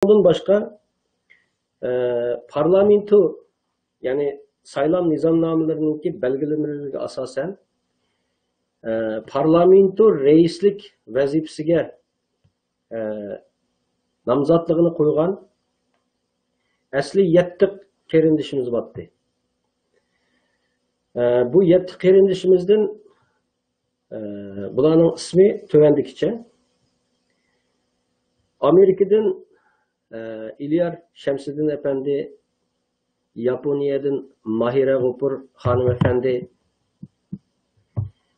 Bundan başka parlamento yani saylam nizamnamelerininki belgilemeleriga asasen parlamento reislik vazifasiga namzatligini qo'ygan asli 7 qarindishimiz bor. Bu 7 qarindishimizdan bularning ismi tövendikicha. Amerikadan İlyar Şemseddin Efendi, Japonya'dan Mahira Gopur hanımefendi,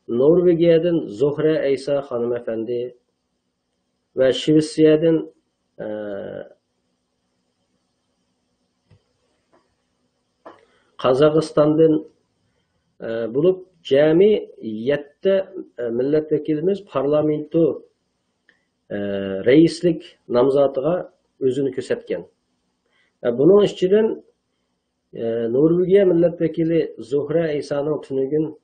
Norveç'den Zohra Eysa hanımefendi ve Şveysar'dan Kazakistan'dan bulup cami 7 milletvekilimiz parlamento reislik namzatıga özünü kösetken. Bunun içinden Norvegiya milletvekili Zohra Eysa'nın tünügün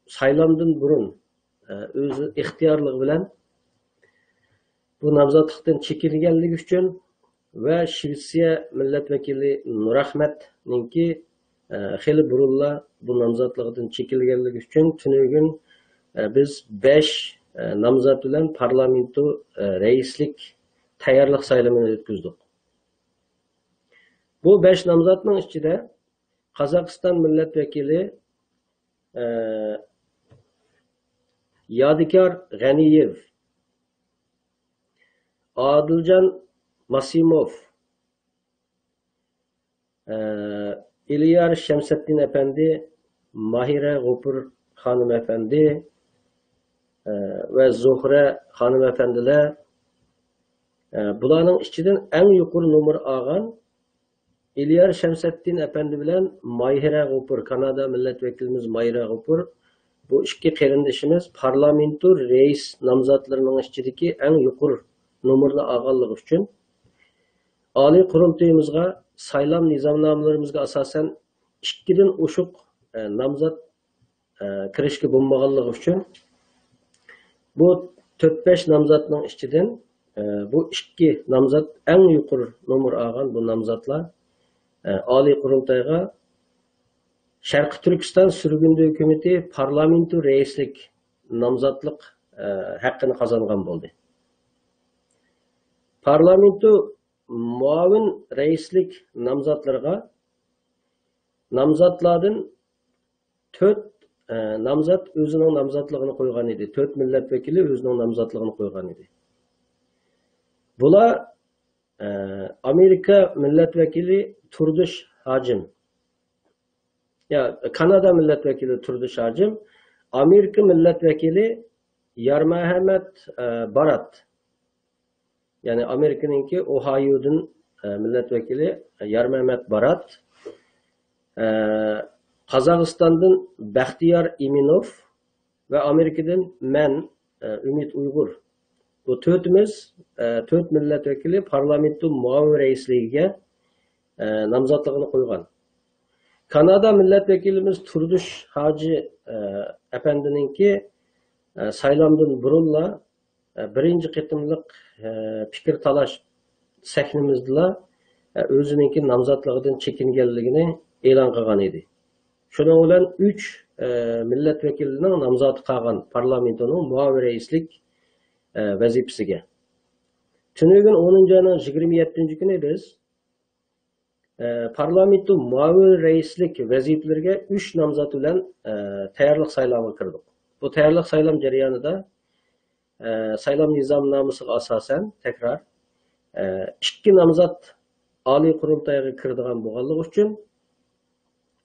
saylamdan burun özü ihtiyarlığı bilen bu namzatlıktan çekilgenlik üçün ve Şveysariya milletvekili Nur Ahmet'ninki xeli burulla bu namzatlıktan çekilgenlik üçün tünügün biz 5 namzat bilen parlamento reislik tayyorlik saylamını ötküzdük. Bu 5 namzatның içinde Kazakistan milletvekili Yadikar Ganiyev, Adilcan Masimov, İlyar Şemseddin Efendi, Mahira Gopur hanımefendi ve Zohra hanımefendiler bularning içinden en yuqori numar algan İlyar Şemseddin Efendi bilen Mahira Gopur, Kanada milletvekilimiz Mahira Gopur, bu iki qarindishimiz parlamento reis namzatlarının içindeki en yuqori numarni alganligi uchun Oliy Qurultayimizga saylam nizomnomalarimizga asosan 2dan oshiq namzat kirishga bo'lmaganligi uchun bu 4-5 namzatning ichidan bu 2 namzat en yuqori numar algan bu namzatlar Oliy Qurultayga Sharqi Turkiston surgundi hukumati parlamento reislik namzatlik haqqini qozongan bo'ldi. Parlamento muavin reislik namzatlarga namzatlardan 4 namzat o'zining namzatligini qo'ygan edi. 4 milletvekili o'zining namzatligini qo'ygan edi. Bular Amerika milletvekili Turdish Hacim, ya Kanada milletvekili Turdish Hacim, Amerika milletvekili Yarmahamet Barat, yani Amerika'nınki Ohio'dan milletvekili Yarmahamet Barat, Kazakistan'dan Baxtiyar Iminov ve Amerika'dan men Ümit Uygur. Bu 4 milletvekili parlamento muavin reisliğine namzatligini qo'ygan. Kanada milletvekilimiz Turdish Hacı Efendi'ninki saylamdan burunla birinci qitimliq fikir talash sahnimizda o'zininki namzatligidan chekinganligini e'lon qilgan edi. Şunun bilan 3 milletvekilining namzati qolgan parlamentoning muavin reislik vazifasiga. Tünügün 10. ayının 27. günü biz parlamento muavin reislik vazifelerine 3 namzat bilen tayyorlik saylamı kırdık. Bu tayyorlik saylam jarayonida saylam nizomnomasiga asosan tekrar 2 namzat Oliy Qurultayga kirdigan bo'lganligi uchun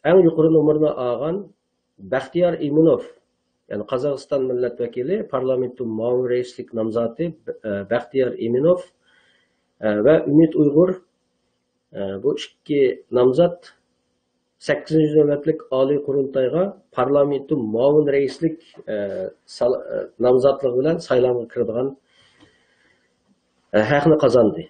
en yuqori numarni olgan Baxtiyar Iminov, yani Kazakistan milletvekili parlamento muavin reislik namzati Baxtiyar Iminov ve Ümit Uygur, bu 2 namzat 8. navbatlik Oliy Qurultayga parlamento muavin reislik namzatligi bilan saylamga kirdigan haqni qozondi.